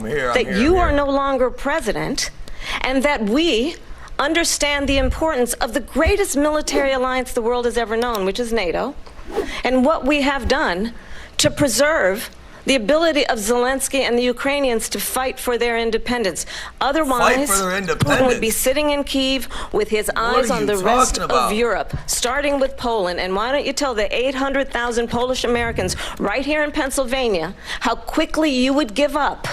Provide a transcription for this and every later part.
that you are no longer president, and that we understand the importance of the greatest military alliance the world has ever known, which is NATO, and what we have done to preserve the ability of Zelensky and the Ukrainians to fight for their independence. Otherwise, Putin would be sitting in Kyiv with his eyes on the rest of Europe, starting with Poland. And why don't you tell the 800,000 Polish Americans right here in Pennsylvania how quickly you would give up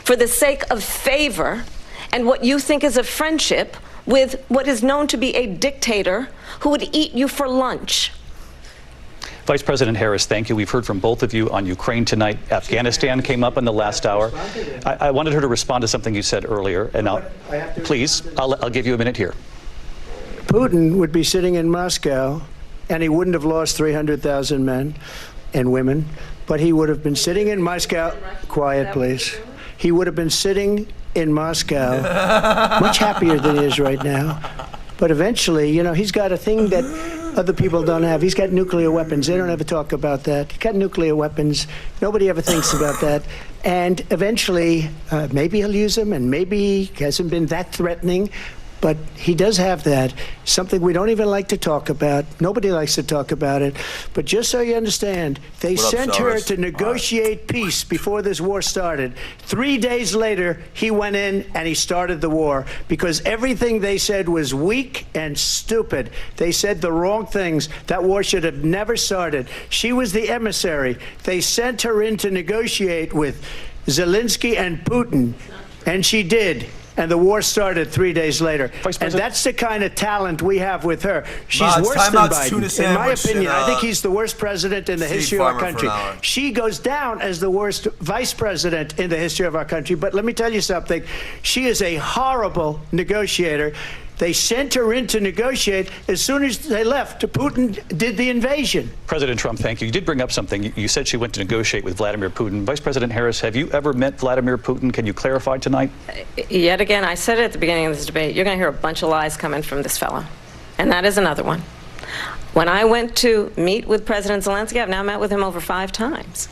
for the sake of favor and what you think is a friendship with what is known to be a dictator who would eat you for lunch. Vice President Harris, thank you. We've heard from both of you on Ukraine tonight. Afghanistan came up in the last hour. I wanted her to respond to something you said earlier, and I'll give you a minute here. Putin would be sitting in Moscow, and he wouldn't have lost 300,000 men and women, but he would have been sitting in Moscow. Quiet, please. He would have been sitting in Moscow, much happier than he is right now. But eventually, you know, he's got a thing that other people don't have. He's got nuclear weapons. They don't ever talk about that. He's got nuclear weapons. Nobody ever thinks about that. And eventually, maybe he'll use them, and maybe he hasn't been that threatening. But he does have that, something we don't even like to talk about. Nobody likes to talk about it. But just so you understand, they sent her to negotiate peace before this war started. 3 days later, he went in and he started the war because everything they said was weak and stupid. They said the wrong things. That war should have never started. She was the emissary. They sent her in to negotiate with Zelensky and Putin, and she did. And the war started 3 days later. And that's the kind of talent we have with her. She's worse than Biden. In my opinion, I think he's the worst president in the history of our country. She goes down as the worst vice president in the history of our country. But let me tell you something. She is a horrible negotiator. They sent her in to negotiate. As soon as they left, Putin did the invasion. President Trump, thank you. You did bring up something. You said she went to negotiate with Vladimir Putin. Vice President Harris, have you ever met Vladimir Putin? Can you clarify tonight? Yet again, I said it at the beginning of this debate, you're going to hear a bunch of lies coming from this fellow. And that is another one. When I went to meet with President Zelensky, I've now met with him over 5 times.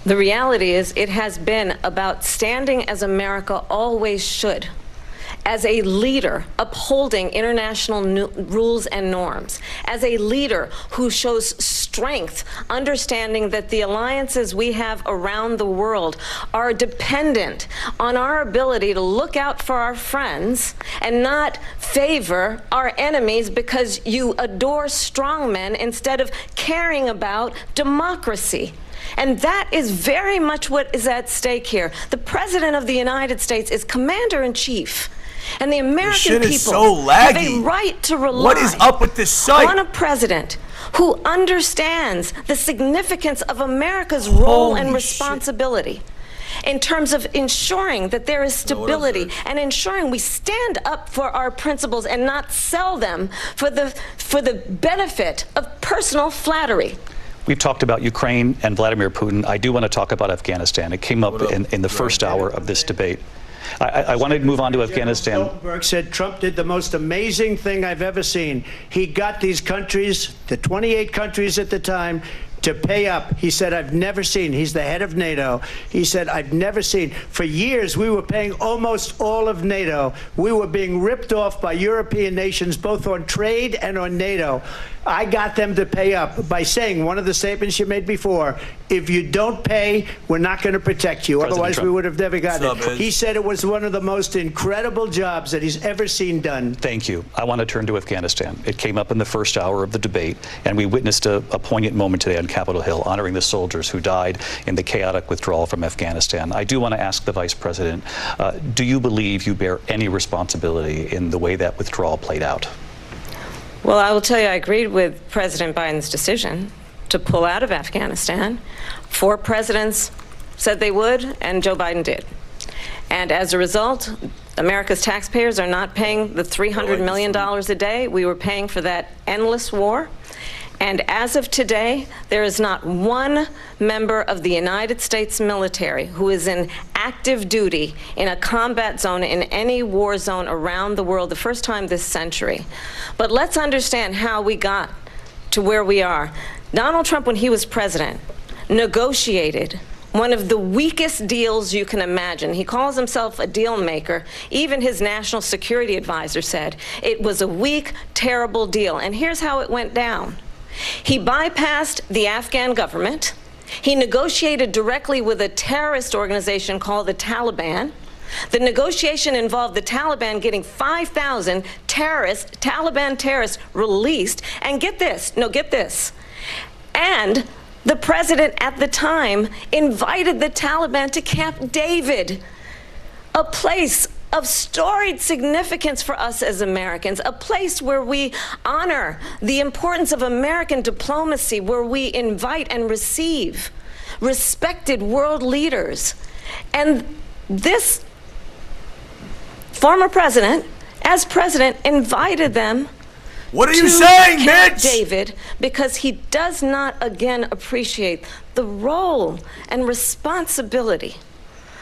The reality is it has been about standing as America always should, as a leader upholding international rules and norms, as a leader who shows strength, understanding that the alliances we have around the world are dependent on our ability to look out for our friends and not favor our enemies because you adore strongmen instead of caring about democracy. And that is very much what is at stake here. The President of the United States is Commander-in-Chief. And the American people have a right to rely on a president who understands the significance of America's role and responsibility in terms of ensuring that there is stability and ensuring we stand up for our principles and not sell them for the benefit of personal flattery. We've talked about Ukraine and Vladimir Putin. I do want to talk about Afghanistan. It came up in the first hour of this debate. I wanted to move on to Afghanistan. Stoltenberg said Trump did the most amazing thing I've ever seen. He got these countries, the 28 countries at the time, to pay up. He said, I've never seen, he's the head of NATO. He said, I've never seen. For years, we were paying almost all of NATO. We were being ripped off by European nations, both on trade and on NATO. I got them to pay up by saying one of the statements you made before, if you don't pay, we're not going to protect you. Otherwise, we would have never gotten it. He said it was one of the most incredible jobs that he's ever seen done. Thank you. I want to turn to Afghanistan. It came up in the first hour of the debate, and we witnessed a poignant moment today on Capitol Hill, honoring the soldiers who died in the chaotic withdrawal from Afghanistan. I do want to ask the Vice President, do you believe you bear any responsibility in the way that withdrawal played out? Well, I will tell you, I agreed with President Biden's decision to pull out of Afghanistan. 4 presidents said they would, and Joe Biden did. And as a result, America's taxpayers are not paying the $300 million a day we were paying for that endless war. And as of today, there is not one member of the United States military who is in active duty in a combat zone in any war zone around the world, the first time this century. But let's understand how we got to where we are. Donald Trump, when he was president, negotiated one of the weakest deals you can imagine. He calls himself a deal maker. Even his national security advisor said it was a weak, terrible deal. And here's how it went down. He bypassed the Afghan government. He negotiated directly with a terrorist organization called the Taliban. The negotiation involved the Taliban getting 5,000 Taliban terrorists released. And get this, and the president at the time invited the Taliban to Camp David, a place of storied significance for us as Americans, a place where we honor the importance of American diplomacy, where we invite and receive respected world leaders. And this former president, as president, invited them What are you saying, Camp bitch? David, because he does not again appreciate the role and responsibility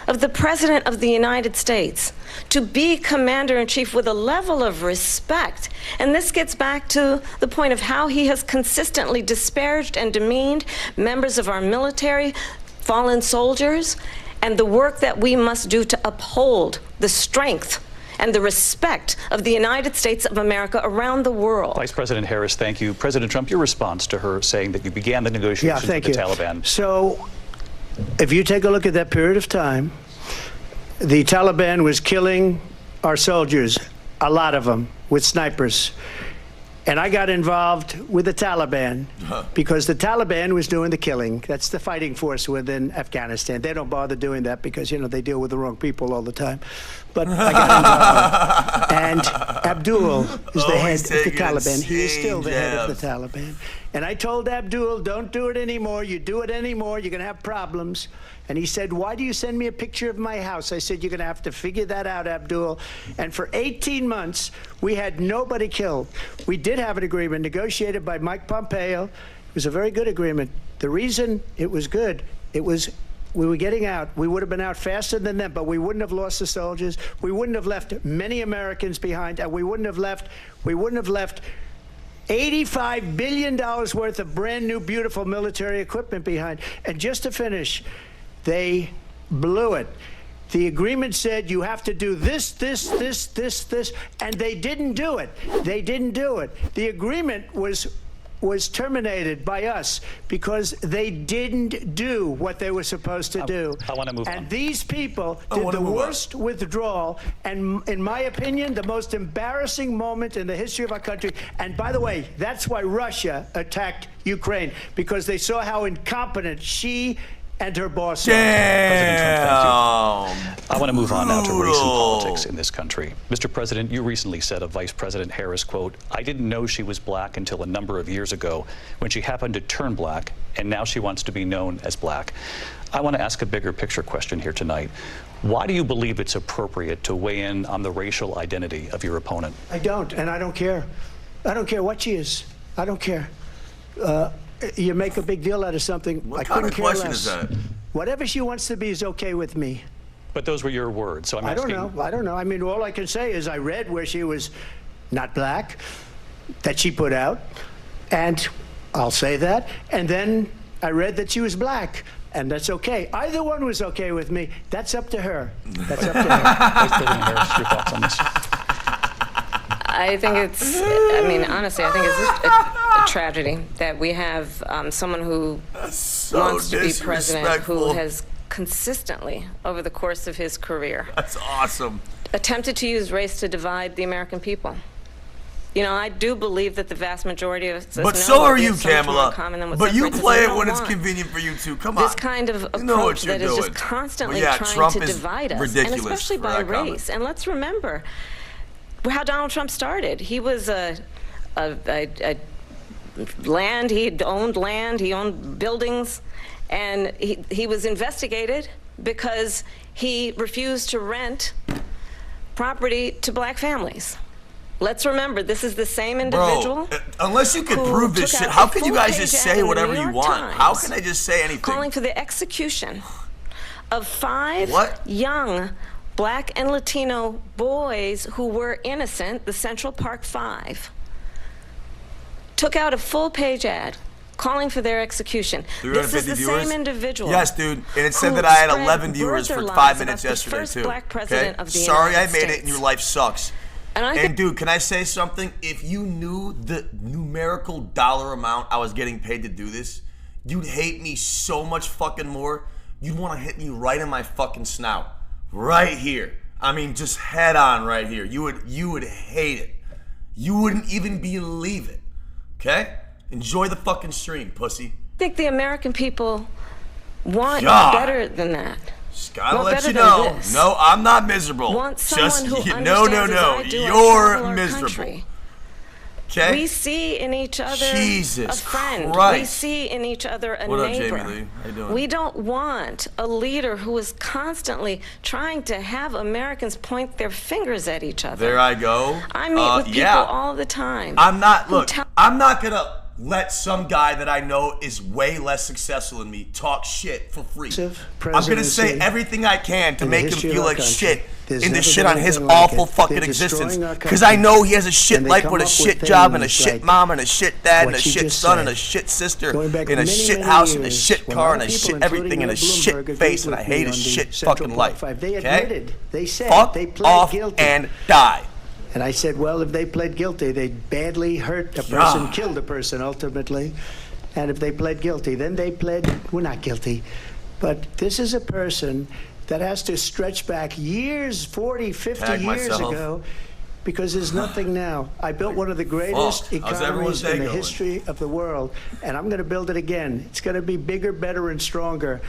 of the President of the United States to be commander-in-chief with a level of respect. And this gets back to the point of how he has consistently disparaged and demeaned members of our military, fallen soldiers, and the work that we must do to uphold the strength and the respect of the United States of America around the world. Vice President Harris, thank you. President Trump, your response to her saying that you began the negotiations with the Taliban. So, if you take a look at that period of time, the Taliban was killing our soldiers, a lot of them, with snipers. And I got involved with the Taliban because the Taliban was doing the killing. That's the fighting force within Afghanistan. They don't bother doing that because, you know, they deal with the wrong people all the time. But I got involved. And Abdul is the head of the Taliban. He is still the head of the Taliban. And I told Abdul, don't do it anymore. You do it anymore, you're going to have problems. And he said, why do you send me a picture of my house? I said, you're going to have to figure that out, Abdul. And for 18 months, we had nobody killed. We did have an agreement negotiated by Mike Pompeo. It was a very good agreement. The reason it was good, it was we were getting out. We would have been out faster than them, but we wouldn't have lost the soldiers. We wouldn't have left many Americans behind, and we wouldn't have left $85 billion worth of brand new, beautiful military equipment behind. And just to finish, they blew it. The agreement said you have to do this, and they didn't do it. They didn't do it. The agreement was terminated by us because they didn't do what they were supposed to do. I want to move on. And these people did the worst withdrawal, and in my opinion, the most embarrassing moment in the history of our country. And by the way, that's why Russia attacked Ukraine, because they saw how incompetent she and her boss. President Trump, thank you. I want to move on now to race and politics in this country. Mr. President, you recently said of Vice President Harris, quote, I didn't know she was black until a number of years ago when she happened to turn black, and now she wants to be known as black. I want to ask a bigger picture question here tonight. Why do you believe it's appropriate to weigh in on the racial identity of your opponent? I don't, and I don't care. I don't care what she is. I don't care. You make a big deal out of something. What kind of question is that? Whatever she wants to be is okay with me. But those were your words, so I'm asking. I don't know. I mean, all I can say is I read where she was not black, that she put out, and I'll say that. And then I read that she was black, and that's okay. Either one was okay with me. That's up to her. That's up to her. Vice President Harris, your thoughts on this? I think it's, I mean, honestly, I think it's just a tragedy that we have someone who wants to be president who has consistently, over the course of his career, That's awesome. attempted to use race to divide the American people. You know, I do believe that the vast majority of us But know so are that you, there's so much more in Kamala. common than what But you separates us. play We it don't when it's want convenient for you too. Come on. this kind of You know what approach you're that is doing. just constantly Well, yeah, trying Trump to is divide us, and ridiculous especially for by that comment. race. And let's remember how Donald Trump started. He was land, he owned buildings, and he was investigated because he refused to rent property to black families. Let's remember, this is the same individual. Bro, unless you can who prove this took shit, out how a can you guys full-page just ad say in the whatever New you York want? Times, How can they just say anything? calling for the execution of 5 What? young black and Latino boys who were innocent, the Central Park 5. Took out a full-page ad calling for their execution. This is the same individual. Yes, dude. And it said that I had 11 viewers for 5 minutes yesterday, first too. black president of the Sorry United I made it States. and your life sucks. And dude, can I say something? If you knew the numerical dollar amount I was getting paid to do this, you'd hate me so much fucking more. You'd want to hit me right in my fucking snout. Right here. I mean, just head on right here. You would hate it. You wouldn't even believe it. Okay? Enjoy the fucking stream, pussy. I think the American people want better than that. Just gotta Want let better you than know. this. No, I'm not miserable. Want someone who understands no. as I do and You're travel our miserable. country. Okay? We see in each other Jesus a friend. Christ. We see in each other a What up, neighbor. Jamie Lee? How you doing? We don't want a leader who is constantly trying to have Americans point their fingers at each other. There I go. I meet with people all the time. I'm not gonna let some guy that I know is way less successful than me talk shit for free. I'm gonna say everything I can to make him feel like shit in the shit on his awful fucking existence. Because I know he has a shit life with a shit job and a shit mom and a shit dad and a shit son and a shit sister and a shit house and a shit car and a shit everything and a shit face, and I hate his shit fucking life. Okay? Fuck off and die. And I said, well, if they pled guilty, they badly hurt a person, killed a person ultimately. And if they pled guilty, then they pled, we're not guilty. But this is a person that has to stretch back years, 40, 50 years ago, because there's nothing now. I built one of the greatest economies in the history of the world, and I'm going to build it again. It's going to be bigger, better, and stronger.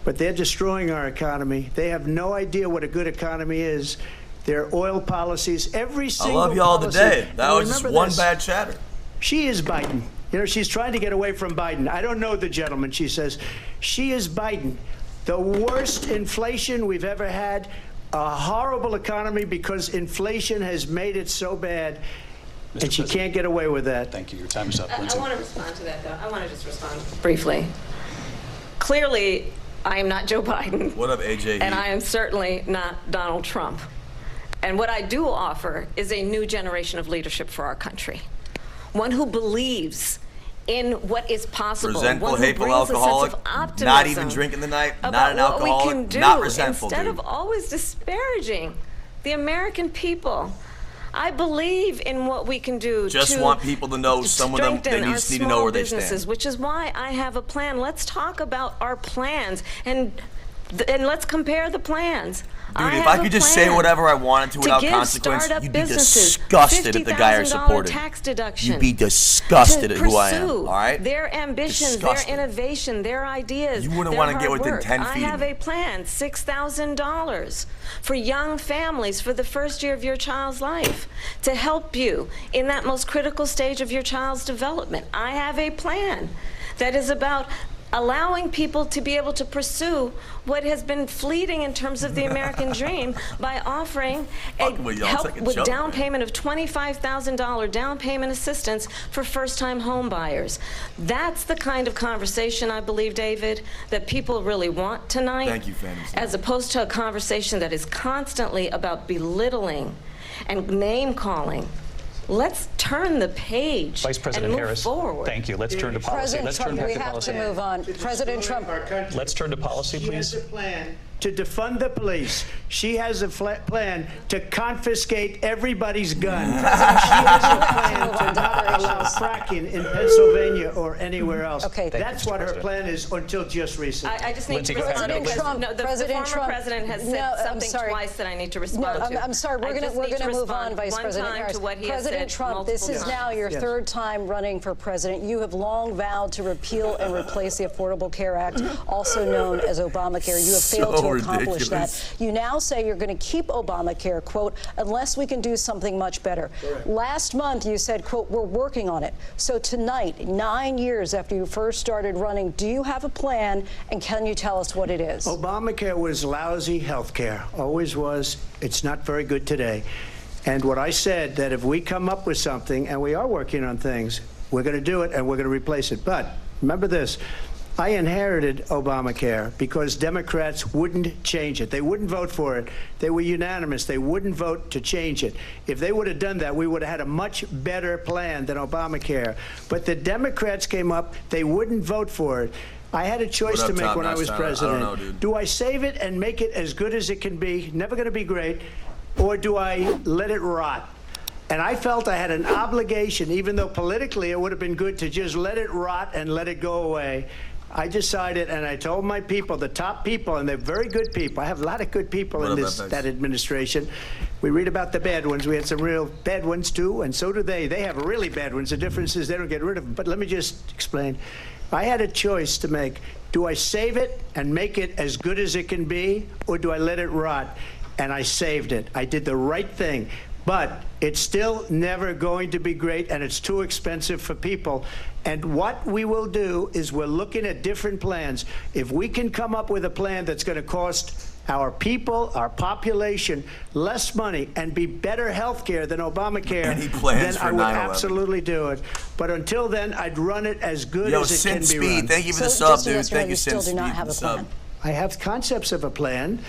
But they're destroying our economy. They have no idea what a good economy is. Their oil policies, every single I love y'all policy. today. That was just one this. bad chatter. She is Biden. You know, she's trying to get away from Biden. I don't know the gentleman, she says. She is Biden. The worst inflation we've ever had, a horrible economy because inflation has made it so bad, and she can't get away with that. Thank you. Your time is up, I Lindsay. want to respond to that, though. I want to just respond briefly. Clearly, I am not Joe Biden. What up, AJ? And I am certainly not Donald Trump. And what I do offer is a new generation of leadership for our country. One who believes in what is possible. Resentful, one who hateful brings alcoholic, a sense of optimism not even drinking the night, not an about what we alcoholic, can do not resentful, instead dude. of always disparaging the American people. I believe in what we can do Just to want people to know some of them, they need to know where they stand. Which is why I have a plan. Let's talk about our plans and let's compare the plans. Dude, if I could just say whatever I wanted to without consequence, you'd be disgusted at the guy I supported. Tax deduction. You'd be disgusted at who I am, all right? Their ambitions, their innovation, their ideas. You wouldn't want to get within 10 feet I of have me. a plan, $6,000 for young families for the first year of your child's life to help you in that most critical stage of your child's development. I have a plan that is about allowing people to be able to pursue what has been fleeting in terms of the American dream by offering help with down payment of $25,000 down payment assistance for first-time home buyers. That's the kind of conversation, I believe, David, that people really want tonight. Thank you, Fanny. As opposed to a conversation that is constantly about belittling and name-calling. Let's turn the page Vice President and move Harris, forward. thank you. Let's turn to policy. President Trump, we have to move on. President Trump. Let's turn to policy, please. She has a plan to defund the police. She has a plan to confiscate everybody's gun. She has a plan to not allow fracking in Pennsylvania or anywhere else. Okay. That's what her plan is until just recently. I just need to respond because the former president has said something twice that I need to respond to. I'm sorry. We're going to move on, Vice President Harris. President Trump, this is now your third time running for president. You have long vowed to repeal and replace the Affordable Care Act, also known as Obamacare. You have failed to accomplish that. You now say you're going to keep Obamacare, quote, unless we can do something much better. Correct. Last month, you said, quote, we're working on it. So tonight, 9 years after you first started running, do you have a plan, and can you tell us what it is? Obamacare was lousy health care, always was. It's not very good today. And what I said, that if we come up with something, and we are working on things, we're going to do it, and we're going to replace it. But remember this. I inherited Obamacare because Democrats wouldn't change it. They wouldn't vote for it. They were unanimous. They wouldn't vote to change it. If they would have done that, we would have had a much better plan than Obamacare. But the Democrats came up. They wouldn't vote for it. I had a choice to make when I was president. I don't know, dude. Do I save it and make it as good as it can be, never going to be great, or do I let it rot? And I felt I had an obligation, even though politically it would have been good to just let it rot and let it go away. I decided, and I told my people, the top people, and they're very good people. I have a lot of good people in that administration. We read about the bad ones. We had some real bad ones, too, and so do they. They have really bad ones. The difference is they don't get rid of them. But let me just explain. I had a choice to make. Do I save it and make it as good as it can be, or do I let it rot? And I saved it. I did the right thing. But it's still never going to be great, and it's too expensive for people. And what we will do is we're looking at different plans. If we can come up with a plan that's going to cost our people, our population, less money and be better health care than Obamacare, then I would absolutely do it. But until then, I'd run it as good as it can be run. Thank you for the sub, dude. Thank you, still do not have a plan. I have concepts of a plan.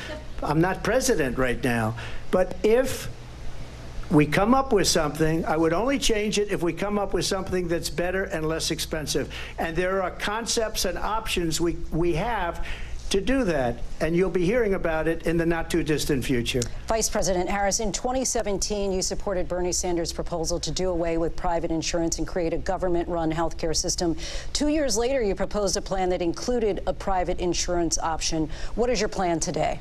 I'm not president right now. But if we come up with something, I would only change it if we come up with something that's better and less expensive. And there are concepts and options we have to do that, and you'll be hearing about it in the not-too-distant future. Vice President Harris, in 2017, you supported Bernie Sanders' proposal to do away with private insurance and create a government-run health care system. 2 years later, you proposed a plan that included a private insurance option. What is your plan today?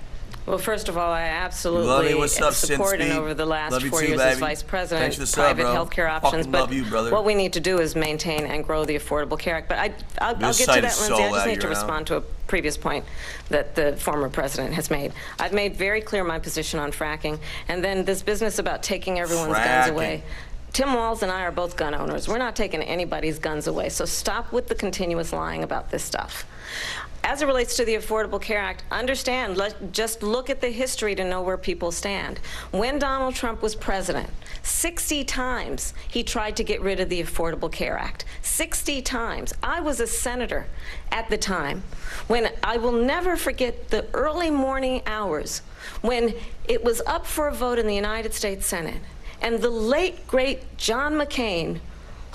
Well, first of all, I absolutely supported over the last 4 years as vice president private health care options. But what we need to do is maintain and grow the Affordable Care Act. But I'll get to that, Lindsay. I just need to respond to a previous point that the former president has made. I've made very clear my position on fracking. And then this business about taking everyone's guns away. Tim Walz and I are both gun owners. We're not taking anybody's guns away. So stop with the continuous lying about this stuff. As it relates to the Affordable Care Act, understand, just look at the history to know where people stand. When Donald Trump was president, 60 times he tried to get rid of the Affordable Care Act. 60 times. I was a senator at the time when I will never forget the early morning hours when it was up for a vote in the United States Senate. And the late, great John McCain,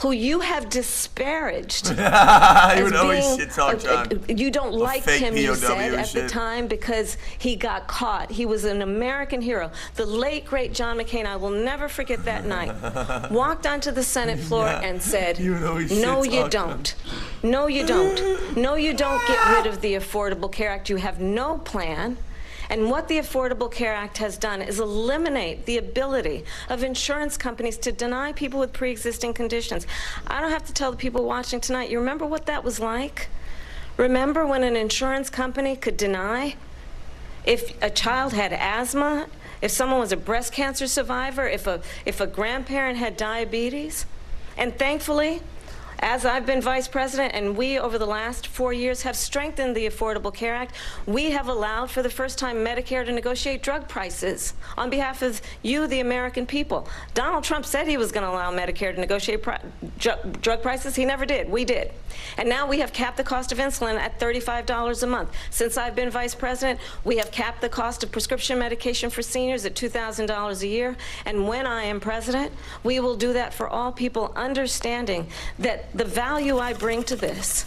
who you have disparaged as being, you don't like him, you said at the time, because he got caught. He was an American hero. The late, great John McCain, I will never forget that night, walked onto the Senate floor and said, no, you don't. No, you don't. No, you don't get rid of the Affordable Care Act. You have no plan. And what the Affordable Care Act has done is eliminate the ability of insurance companies to deny people with pre-existing conditions. I don't have to tell the people watching tonight, you remember what that was like? Remember when an insurance company could deny if a child had asthma, if someone was a breast cancer survivor, if a grandparent had diabetes? And thankfully, as I've been vice president, and we over the last 4 years have strengthened the Affordable Care Act, we have allowed for the first time Medicare to negotiate drug prices on behalf of you, the American people. Donald Trump said he was going to allow Medicare to negotiate drug prices. He never did. We did. And now we have capped the cost of insulin at $35 a month. Since I've been vice president, we have capped the cost of prescription medication for seniors at $2,000 a year. And when I am president, we will do that for all people, understanding that the value I bring to this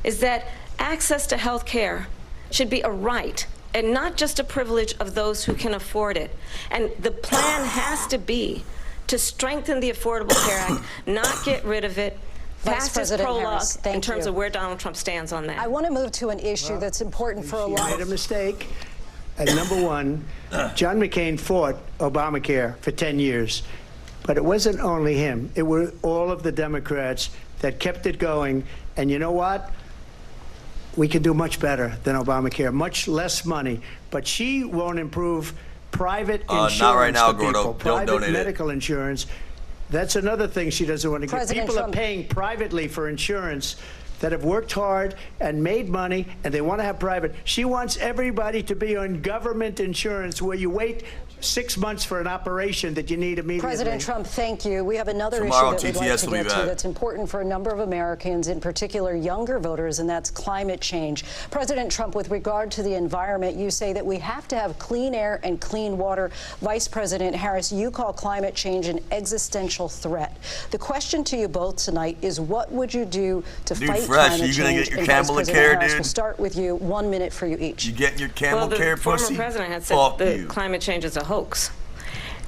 is that access to health care should be a right and not just a privilege of those who can afford it. And the plan has to be to strengthen the Affordable Care Act, not get rid of it. Past his prologue in terms of where Donald Trump stands on that. I want to move to an issue that's important for a lot. She made a mistake. And number one, John McCain fought Obamacare for 10 years. But it wasn't only him. It were all of the Democrats that kept it going. And you know what? We can do much better than Obamacare, much less money. But she won't improve private insurance not right now, for people, Gordo. private medical insurance. That's another thing she doesn't want to get. People are paying privately for insurance that have worked hard and made money, and they want to have private. She wants everybody to be on government insurance where you wait 6 months for an operation that you need immediately. President Trump, thank you. We have another Tomorrow, issue that we'd like to TTS will be get to back. that's important for a number of Americans, in particular younger voters, and that's climate change. President Trump, with regard to the environment, you say that we have to have clean air and clean water. Vice President Harris, you call climate change an existential threat. The question to you both tonight is, what would you do to fight climate change? You gonna get your And Kamala Vice President care, Harris, dude? We'll start with you. 1 minute for you each. You getting your camel care, former pussy? president had said Fuck that you. climate change is a hoax.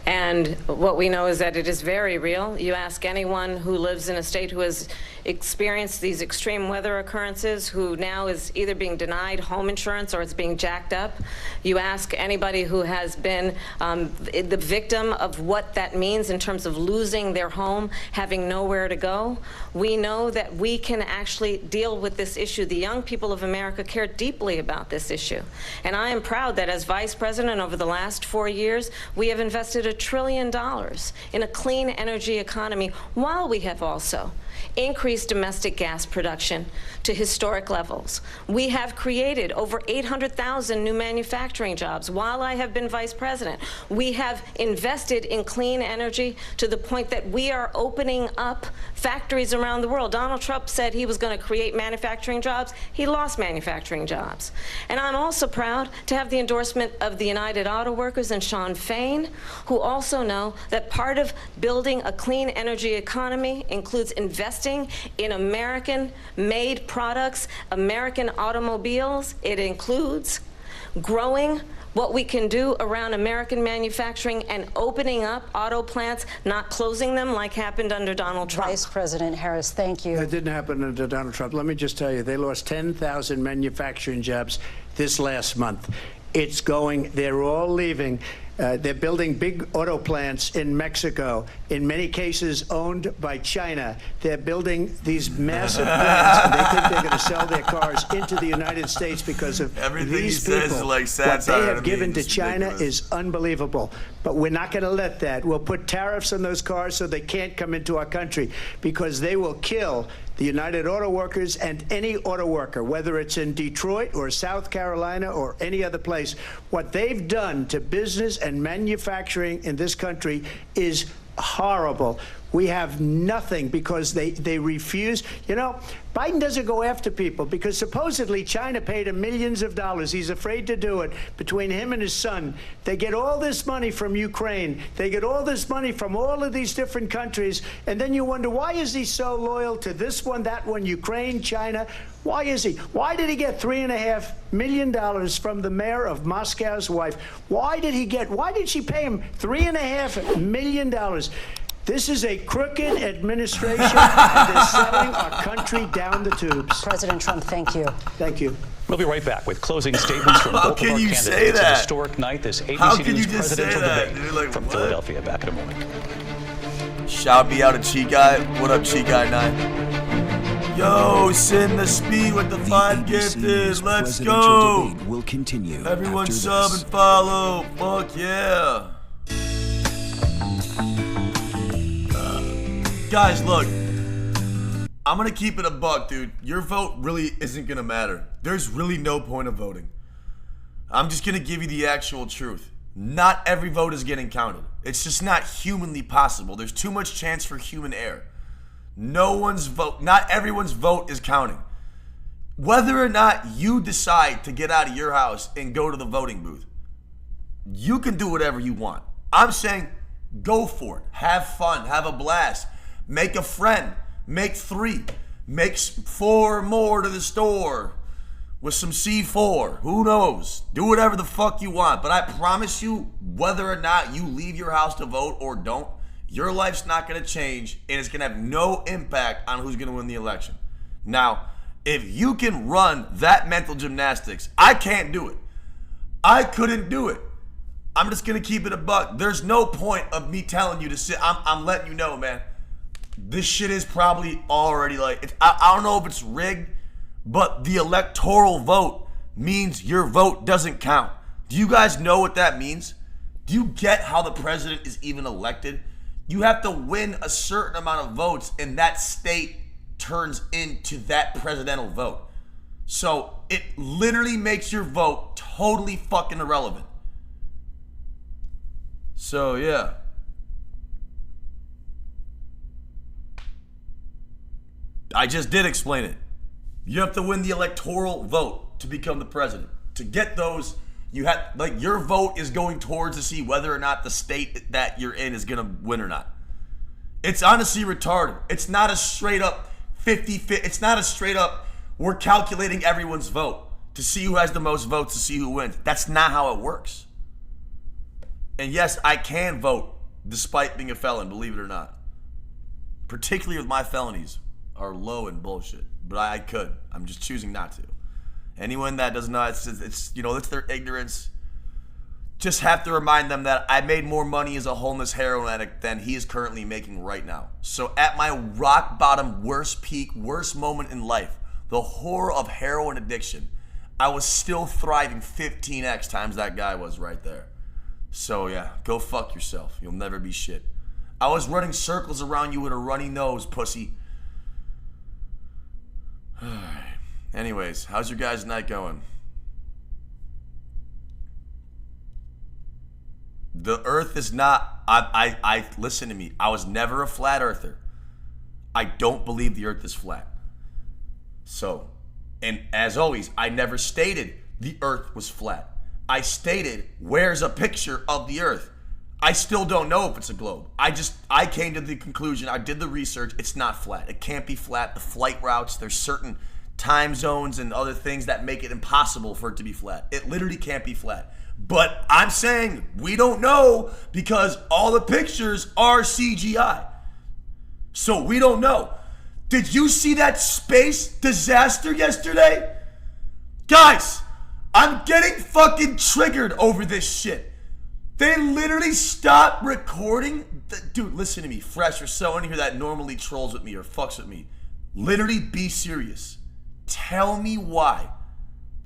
And what we know is that it is very real. You ask anyone who lives in a state who has experienced these extreme weather occurrences, who now is either being denied home insurance or it's being jacked up. You ask anybody who has been the victim of what that means in terms of losing their home, having nowhere to go. We know that we can actually deal with this issue. The young people of America care deeply about this issue. And I am proud that as Vice President over the last 4 years, we have invested $1 trillion in a clean energy economy, while we have also increased domestic gas production to historic levels. We have created over 800,000 new manufacturing jobs while I have been vice president. We have invested in clean energy to the point that we are opening up factories around the world. Donald Trump said he was going to create manufacturing jobs. He lost manufacturing jobs. And I'm also proud to have the endorsement of the United Auto Workers and Sean Fain, who also know that part of building a clean energy economy includes investing in American-made products, American automobiles. It includes growing what we can do around American manufacturing and opening up auto plants, not closing them like happened under Donald Trump. Vice President Harris, thank you. That didn't happen under Donald Trump. Let me just tell you, they lost 10,000 manufacturing jobs this last month. It's going, they're all leaving. They're building big auto plants in Mexico, in many cases owned by China. They're building these massive plants, and they think they're going to sell their cars into the United States because of these people. What they have given to China is unbelievable. But we're not going to let that. We'll put tariffs on those cars so they can't come into our country, because they will kill the United Auto Workers and any auto worker, whether it's in Detroit or South Carolina or any other place. What they've done to business and manufacturing in this country is horrible. We have nothing because they refuse. You know, Biden doesn't go after people because supposedly China paid him millions of dollars. He's afraid to do it. Between him and his son, they get all this money from Ukraine. They get all this money from all of these different countries. And then you wonder, why is he so loyal to this one, that one, Ukraine, China? Why is he? Why did he get $3.5 million from the mayor of Moscow's wife? Why did she pay him $3.5 million? This is a crooked administration, and they're selling our country down the tubes. President Trump, thank you. Thank you. We'll be right back with closing statements from both of our candidates. It's a historic night, this ABC News presidential debate Like, from Philadelphia. Back in a moment. Shout me out to Cheat Guy. What up, Cheat Guy 9? Yo, send the speed with the 5 gifted. Let's go. Will continue. Everyone sub and follow. Fuck yeah. Guys, look. I'm gonna keep it a buck, dude. Your vote really isn't gonna matter. There's really no point of voting. I'm just gonna give you the actual truth. Not every vote is getting counted. It's just not humanly possible. There's too much chance for human error. Not everyone's vote is counting. Whether or not you decide to get out of your house and go to the voting booth, you can do whatever you want. I'm saying go for it. Have fun. Have a blast. Make a friend. Make 3. Make 4 more to the store with some C4. Who knows? Do whatever the fuck you want. But I promise you, whether or not you leave your house to vote or don't, your life's not going to change, and it's going to have no impact on who's going to win the election. Now, if you can run that mental gymnastics, I can't do it. I couldn't do it. I'm just going to keep it a buck. There's no point of me telling you to sit. I'm letting you know, man. This shit is probably already like, I don't know if it's rigged, but the electoral vote means your vote doesn't count. Do you guys know what that means? Do you get how the president is even elected? You have to win a certain amount of votes in that state turns into that presidential vote. So it literally makes your vote totally fucking irrelevant. So yeah. I just did explain it. You have to win the electoral vote to become the president. To get those, you have, like, your vote is going towards to see whether or not the state that you're in is going to win or not. It's honestly retarded. It's not a straight up 50-50. It's not a straight up, we're calculating everyone's vote to see who has the most votes to see who wins. That's not how it works. And yes, I can vote despite being a felon, believe it or not. Particularly with my felonies are low and bullshit. But I could. I'm just choosing not to. Anyone that doesn't know, it's you know, it's their ignorance. Just have to remind them that I made more money as a homeless heroin addict than he is currently making right now. So at my rock bottom, worst peak, worst moment in life, the horror of heroin addiction, I was still thriving 15x times that guy was right there. So yeah, go fuck yourself. You'll never be shit. I was running circles around you with a runny nose, pussy. Anyways, how's your guys' night going? The earth is not, I listen to me. I was never a flat earther. I don't believe the earth is flat. So, and as always, I never stated the earth was flat. I stated, where's a picture of the earth? I still don't know if it's a globe. I came to the conclusion, I did the research, it's not flat. It can't be flat. The flight routes, there's certain time zones and other things that make it impossible for it to be flat. It literally can't be flat. But I'm saying we don't know because all the pictures are CGI. So we don't know. Did you see that space disaster yesterday? Guys, I'm getting fucking triggered over this shit. They literally stopped recording. Dude, listen to me. Fresh or someone here that normally trolls with me or fucks with me. Literally be serious. Tell me why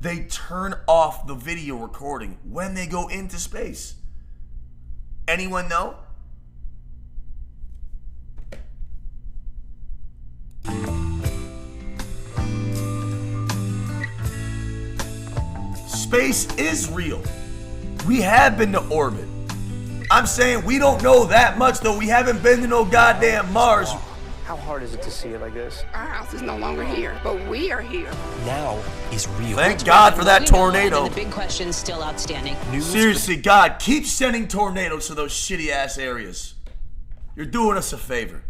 they turn off the video recording when they go into space. Anyone know? Space is real. We have been to orbit. I'm saying we don't know that much though. We haven't been to no goddamn Mars. How hard is it to see it like this? Our house is no longer here, but we are here. Now is real. Thank God for that tornado. The big question's still outstanding. Seriously, God, keep sending tornadoes to those shitty ass areas. You're doing us a favor.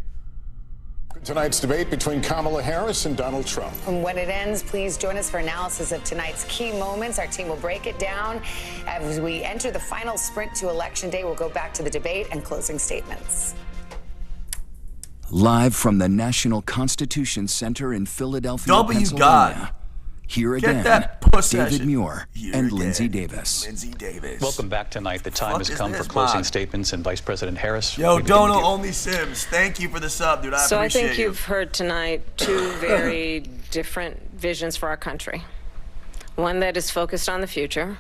Tonight's debate between Kamala Harris and Donald Trump. And when it ends, please join us for analysis of tonight's key moments. Our team will break it down. As we enter the final sprint to Election Day, we'll go back to the debate and closing statements. Live from the National Constitution Center in Philadelphia, Pennsylvania. God. Here Get again, that puss David Muir and again. Lindsay Davis. Lindsay Davis. Welcome back tonight. The time has come for closing statements, and Vice President Harris. Yo, Dono Only Sims, thank you for the sub, dude. I appreciate So I think you've heard tonight two very different visions for our country. One that is focused on the future,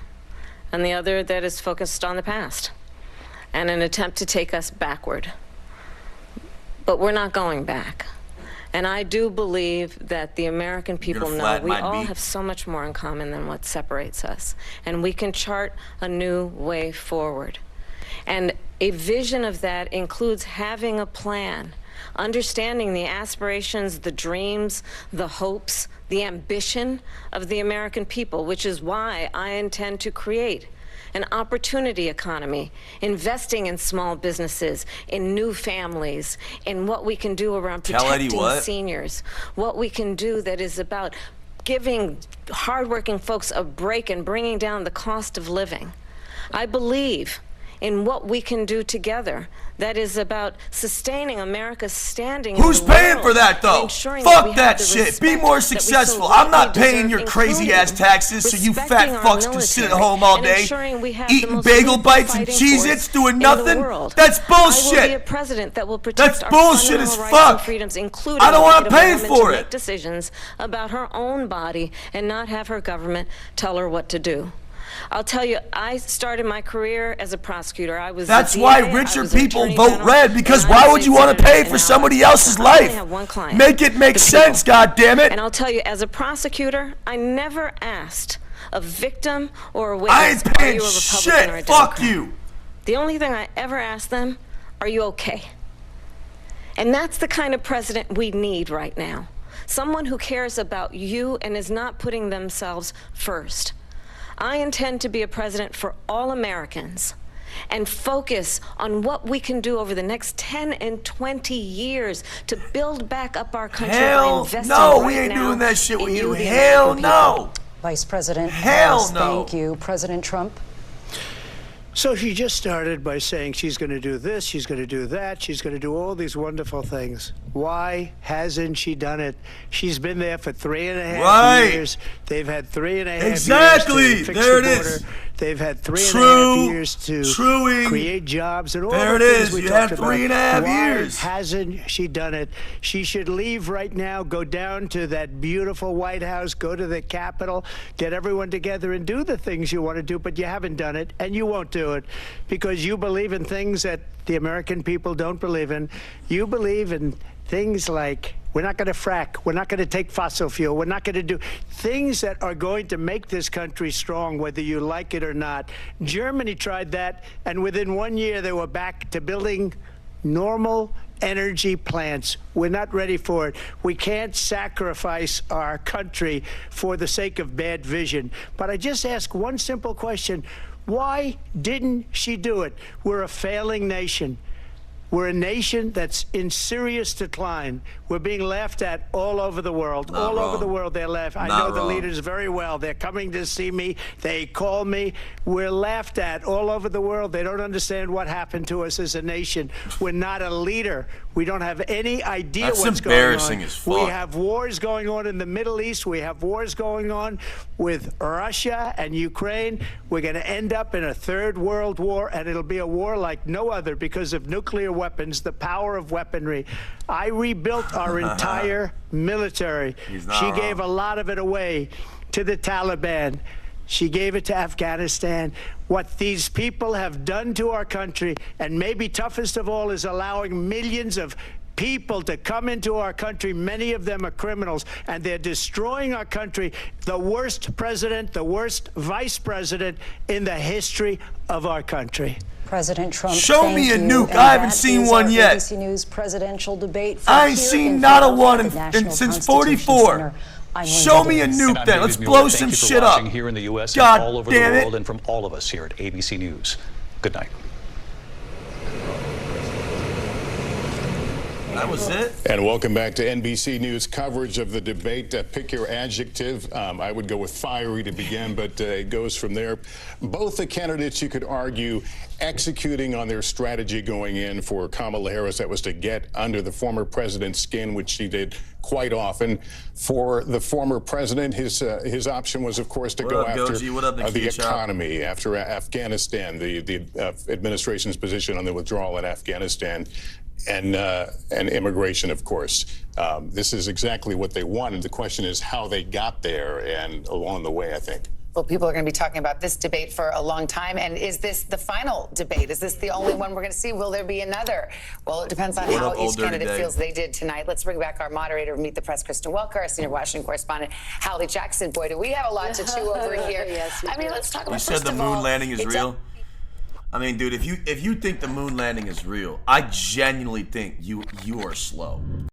and the other that is focused on the past, and an attempt to take us backward. But we're not going back. And I do believe that the American people know we all have so much more in common than what separates us. And we can chart a new way forward. And a vision of that includes having a plan, understanding the aspirations, the dreams, the hopes, the ambition of the American people, which is why I intend to create an opportunity economy, investing in small businesses, in new families, in what we can do around protecting seniors, what we can do that is about giving hardworking folks a break and bringing down the cost of living. I believe in what we can do together that is about sustaining America's standing. Who's paying for that though? Fuck that shit. Be more successful. I'm not paying your crazy ass taxes so you fat fucks can sit at home all day eating bagel bites and Cheez-Its doing nothing. That's bullshit. I will be a president that will protect That's bullshit as fuck. Freedoms, including I don't want to pay for it. Make decisions about her own body and not have her government tell her what to do. I'll tell you, I started my career as a prosecutor. I was That's the why DA, richer I was people Attorney vote General, red, because and why I'm would you state want to senator, pay and for now somebody I else's only life? have one client. Make it make sense, goddammit. And I'll tell you, as a prosecutor, I never asked a victim or a witness, I ain't are paying you a Republican or a shit. Democrat? Fuck you. The only thing I ever asked them, are you okay? And that's the kind of president we need right now. Someone who cares about you and is not putting themselves first. I intend to be a president for all Americans and focus on what we can do over the next 10 and 20 years to build back up our country by investing no, we right ain't now doing that shit with in you. the Hell American no. people. Vice President Hell Harris, no. thank you. President Trump. So she just started by saying she's going to do this, she's going to do that, she's going to do all these wonderful things. Why hasn't she done it? She's been there for 3.5 years. They've had 3.5 years to fix there the it border. is. They've had 3.5 years to create jobs and all there the it things is. we You talked had about. 3.5 Why years. hasn't she done it? She should leave right now, go down to that beautiful White House, go to the Capitol, get everyone together and do the things you want to do, but you haven't done it, and you won't do it because you believe in things that the American people don't believe in. You believe in things like we're not going to frack, we're not going to take fossil fuel, we're not going to do things that are going to make this country strong, whether you like it or not. Germany tried that, and within 1 year they were back to building normal energy plants. We're not ready for it. We can't sacrifice our country for the sake of bad vision. But I just ask one simple question. Why didn't she do it? We're a failing nation. We're a nation that's in serious decline. We're being laughed at all over the world. All over the world, they're laughing. I know the leaders very well. They're coming to see me. They call me. We're laughed at all over the world. They don't understand what happened to us as a nation. We're not a leader. We don't have any idea what's going on. That's embarrassing as fuck. We have wars going on in the Middle East. We have wars going on with Russia and Ukraine. We're going to end up in a third world war, and it'll be a war like no other because of nuclear weapons, the power of weaponry. I rebuilt our entire military. She gave a lot of it away to the Taliban. She gave it to Afghanistan. What these people have done to our country, and maybe toughest of all, is allowing millions of people to come into our country. Many of them are criminals, and they're destroying our country. The worst president, the worst vice president in the history of our country. President Trump, show me a nuke. And I haven't seen one yet. ABC News presidential debate. I ain't seen not a one since 44. Show me a nuke then. Let's blow some shit up. Here in the U.S. God and all over the world, and from all of us here at ABC News. Good night. That was it. And welcome back to NBC News coverage of the debate. Pick your adjective. I would go with fiery to begin, but it goes from there. Both the candidates, you could argue, executing on their strategy going in. For Kamala Harris, that was to get under the former president's skin, which she did quite often. For the former president, his option was, of course, to go after the economy, after Afghanistan, the administration's position on the withdrawal in Afghanistan. And immigration, of course. This is exactly what they wanted. The question is how they got there and along the way, I think. Well, people are going to be talking about this debate for a long time. And is this the final debate? Is this the only one we're going to see? Will there be another? Well, it depends on how each candidate feels they did tonight. Let's bring back our moderator of Meet the Press, Kristen Welker, our senior Washington correspondent, Hallie Jackson. Boy, do we have a lot to chew over here. Yes, I mean, let's talk about, you said the moon landing is real? I mean, dude, if you think the moon landing is real, I genuinely think you are slow.